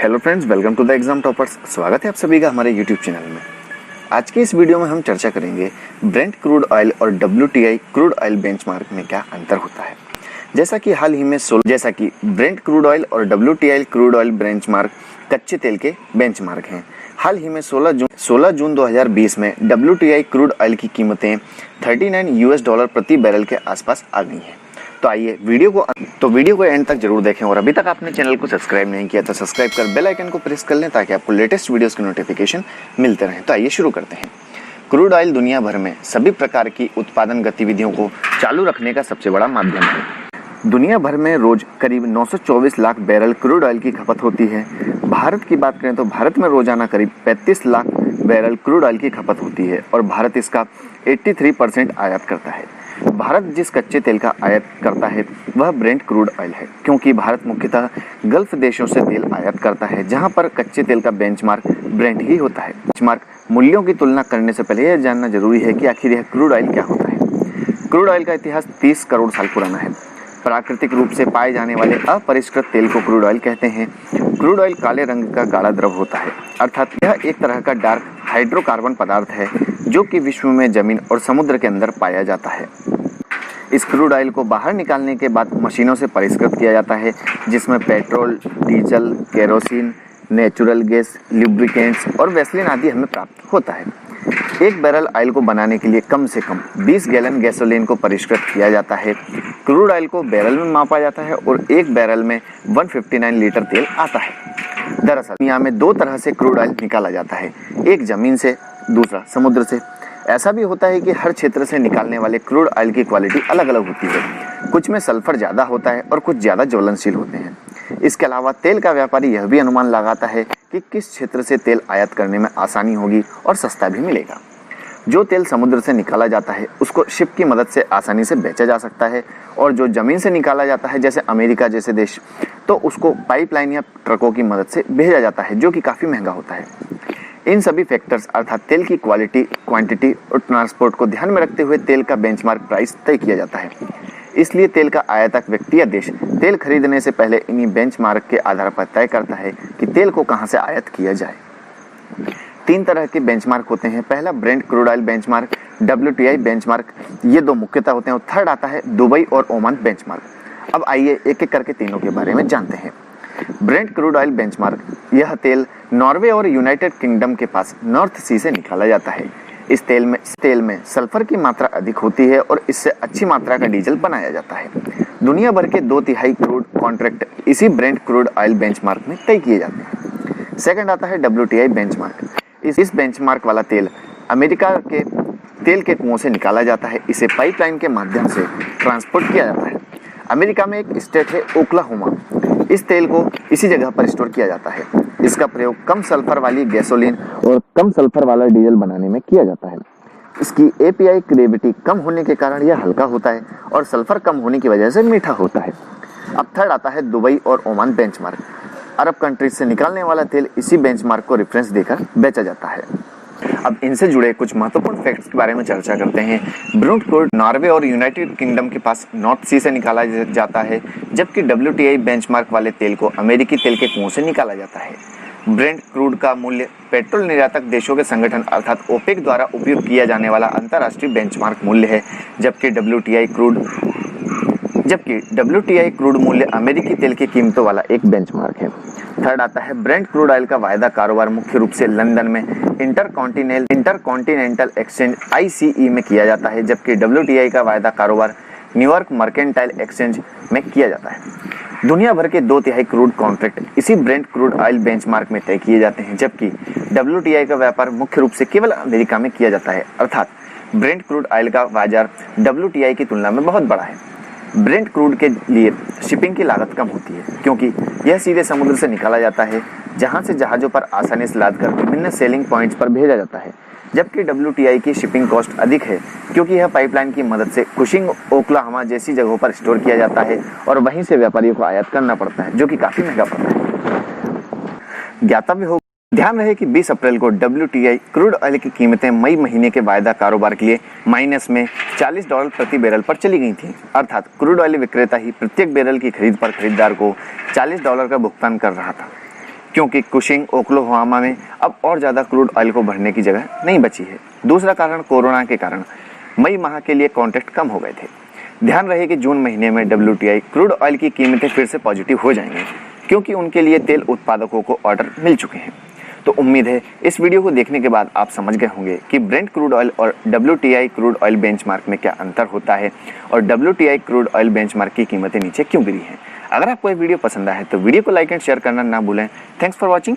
Hello friends, welcome to the exam toppers. स्वागत है आप सभी का हमारे यूट्यूब चैनल में। आज के इस वीडियो में हम चर्चा करेंगे ब्रेंट क्रूड ऑयल और WTI क्रूड ऑयल बेंचमार्क में क्या अंतर होता है। जैसा कि ब्रेंट क्रूड ऑयल और WTI क्रूड ऑयल बेंचमार्क कच्चे तेल के बेंचमार्क हैं। हाल ही में 16 जून 2020 में WTI क्रूड ऑयल की कीमतें $39 प्रति बैरल के आसपास आ गई हैं। तो आइए वीडियो को एंड तक जरूर देखें, और अभी तक आपने चैनल को सब्सक्राइब नहीं किया तो सब्सक्राइब कर बेल आइकन को प्रेस कर लें ताकि आपको लेटेस्ट वीडियोस की नोटिफिकेशन मिलते रहें। तो आइए शुरू करते हैं। क्रूड ऑयल दुनिया भर में सभी प्रकार की उत्पादन गतिविधियों को चालू रखने का सबसे बड़ा माध्यम है। दुनिया भर में रोज करीब 924 लाख बैरल क्रूड ऑयल की खपत होती है। भारत की बात करें तो भारत में रोजाना करीब 35 लाख बैरल क्रूड ऑयल की खपत होती है और भारत इसका 83% आयात करता है। भारत जिस कच्चे तेल का आयात करता है वह ब्रेंट क्रूड ऑयल है, क्योंकि भारत मुख्यतः गल्फ देशों से तेल आयात करता है, जहां पर कच्चे तेल का बेंचमार्क ब्रेंट ही होता है। बेंचमार्क मूल्यों की तुलना करने से पहले यह जानना जरूरी है कि आखिर यह क्रूड ऑयल क्या होता है। क्रूड ऑयल का इतिहास 30 करोड़ साल पुराना है। प्राकृतिक रूप से पाए जाने वाले अपरिष्कृत तेल को क्रूड ऑयल कहते हैं। क्रूड ऑयल काले रंग का गाढ़ा द्रव होता है, अर्थात यह एक तरह का डार्क हाइड्रोकार्बन पदार्थ है जो कि विश्व में जमीन और समुद्र के अंदर पाया जाता है। इस क्रूड ऑयल को बाहर निकालने के बाद मशीनों से परिष्कृत किया जाता है, जिसमें petrol, diesel, kerosene, natural gas, lubricants और वैसलीन आदि हमें प्राप्त होता है। एक बैरल ऑयल को बनाने के लिए कम से कम 20 गैलन गैसोलीन को परिष्कृत किया जाता है। क्रूड ऑयल को बैरल में मापा जाता है और एक बैरल में 159 लीटर तेल आता है। दरअसल दुनिया में दो तरह से क्रूड ऑयल निकाला जाता है, एक जमीन से, दूसरा समुद्र से। ऐसा भी होता है कि हर क्षेत्र से निकालने वाले क्रूड ऑयल की क्वालिटी अलग अलग होती है। कुछ में सल्फर ज़्यादा होता है और कुछ ज़्यादा ज्वलनशील होते हैं। इसके अलावा तेल का व्यापारी यह भी अनुमान लगाता है कि किस क्षेत्र से तेल आयात करने में आसानी होगी और सस्ता भी मिलेगा। जो तेल समुद्र से निकाला जाता है उसको शिप की मदद से आसानी से बेचा जा सकता है, और जो जमीन से निकाला जाता है जैसे अमेरिका जैसे देश, तो उसको पाइपलाइन या ट्रकों की मदद से भेजा जाता है, जो कि काफ़ी महंगा होता है। इन सभी फैक्टर्स अर्थात तेल की क्वालिटी, क्वांटिटी और ट्रांसपोर्ट को ध्यान में रखते हुए तेल का बेंचमार्क प्राइस तय किया जाता है। इसलिए तेल का आयातक व्यक्ति या देश तेल खरीदने से पहले इन्हीं बेंचमार्क के आधार पर तय करता है कि तेल को कहां से आयात किया जाए। 3 तरह के बेंचमार्क होते हैं। पहला Brent crude oil benchmark, WTI benchmark, ये दो मुख्यतः होते हैं। और थर्ड आता है दुबई और ओमान बेंचमार्क। अब आइए एक एक करके तीनों के बारे में जानते हैं। ब्रेंट क्रूड ऑयल बेंचमार्क, यह तेल नॉर्वे और यूनाइटेड किंगडम के पास नॉर्थ सी से निकाला जाता है। इस तेल में सल्फर की मात्रा अधिक होती है और इससे अच्छी मात्रा का डीजल बनाया जाता है। दुनिया भर के 2/3 क्रूड कॉन्ट्रैक्ट इसी ब्रेंट क्रूड ऑयल बेंचमार्क में तय किए जाते हैं। सेकंड आता है WTI बेंचमार्क। इस बेंचमार्क वाला तेल अमेरिका के तेल के कुओं से निकाला जाता है। इसे पाइपलाइन के माध्यम से ट्रांसपोर्ट किया जाता है। अमेरिका में एक स्टेट है ओक्लाहोमा। इस तेल को इसी जगह पर स्टोर किया जाता है। इसका प्रयोग कम सल्फर वाली गैसोलीन और कम सल्फर वाला डीजल बनाने में किया जाता है। इसकी API ग्रेविटी कम होने के कारण यह हल्का होता है और सल्फर कम होने की वजह से मीठा होता है। अब थर्ड आता है दुबई और ओमान बेंचमार्क। अरब कंट्रीज से निकालने वाला तेल इसी बेंचमार्क को रेफरेंस देकर बेचा जाता है। अब इनसे जुड़े कुछ महत्वपूर्ण फैक्ट्स के बारे में चर्चा करते हैं। ब्रेंट क्रूड नॉर्वे और यूनाइटेड किंगडम के पास नॉर्थ सी से निकाला जाता है, जबकि WTI बेंचमार्क वाले तेल को अमेरिकी तेल के कुओं से निकाला जाता है। ब्रेंट क्रूड का मूल्य पेट्रोल निर्यातक देशों के संगठन अर्थात ओपेक द्वारा उपयोग किया जाने वाला अंतर्राष्ट्रीय बेंचमार्क मूल्य है, जबकि WTI क्रूड मूल्य अमेरिकी तेल की कीमतों वाला एक बेंचमार्क है। थर्ड आता है ब्रेंट क्रूड ऑयल का वायदा कारोबार मुख्य रूप से लंदन में इंटरकॉन्टिनेंटल एक्सचेंज ICE में किया जाता है, जबकि WTI का वायदा कारोबार न्यूयॉर्क मर्केंटाइल एक्सचेंज में किया जाता है। दुनिया भर के 2/3 क्रूड कॉन्ट्रैक्ट इसी ब्रेंट क्रूड ऑयल बेंचमार्क में तय किए जाते हैं, जबकि WTI का व्यापार मुख्य रूप से केवल अमेरिका में किया जाता है। अर्थात ब्रेंट क्रूड ऑयल का बाजार WTI की तुलना में बहुत बड़ा है। ब्रेंट क्रूड के लिए शिपिंग की लागत कम होती है, क्योंकि यह सीधे समुद्र से निकाला जाता है, जहां से जहाज़ों पर आसानी से लादकर विभिन्न सेलिंग पॉइंट्स पर भेजा जाता है। जबकि WTI की शिपिंग कॉस्ट अधिक है, क्योंकि यह पाइपलाइन की मदद से कुशिंग, ओक्लाहोमा जैसी जगहों पर स्टोर किया जाता है और वहीं से व्यापारियों को आयात करना पड़ता है, जो कि काफ़ी महंगा पड़ता है। ज्ञातव्य हो ध्यान रहे कि 20 अप्रैल को WTI क्रूड ऑयल की कीमतें मई महीने के वायदा कारोबार के लिए माइनस में $40 प्रति बैरल पर चली गई थी। अर्थात क्रूड ऑयल विक्रेता ही प्रत्येक बैरल की खरीद पर खरीदार को $40 का भुगतान कर रहा था। क्योंकि कुशिंग ओक्लाहोमा में अब और ज़्यादा क्रूड ऑयल को भरने की जगह नहीं बची है। दूसरा कारण कोरोना के कारण मई माह के लिए कॉन्ट्रैक्ट कम हो गए थे। ध्यान रहे कि जून महीने में WTI क्रूड ऑयल की कीमतें फिर से पॉजिटिव हो जाएंगी, क्योंकि उनके लिए तेल उत्पादकों को ऑर्डर मिल चुके हैं। तो उम्मीद है इस वीडियो को देखने के बाद आप समझ गए होंगे कि ब्रेंट क्रूड ऑयल और WTI क्रूड ऑयल बेंचमार्क में क्या अंतर होता है और WTI क्रूड ऑयल बेंचमार्क की कीमतें नीचे क्यों गिरी हैं। अगर आपको ये वीडियो पसंद आए तो वीडियो को लाइक एंड शेयर करना ना भूलें। Thanks for watching.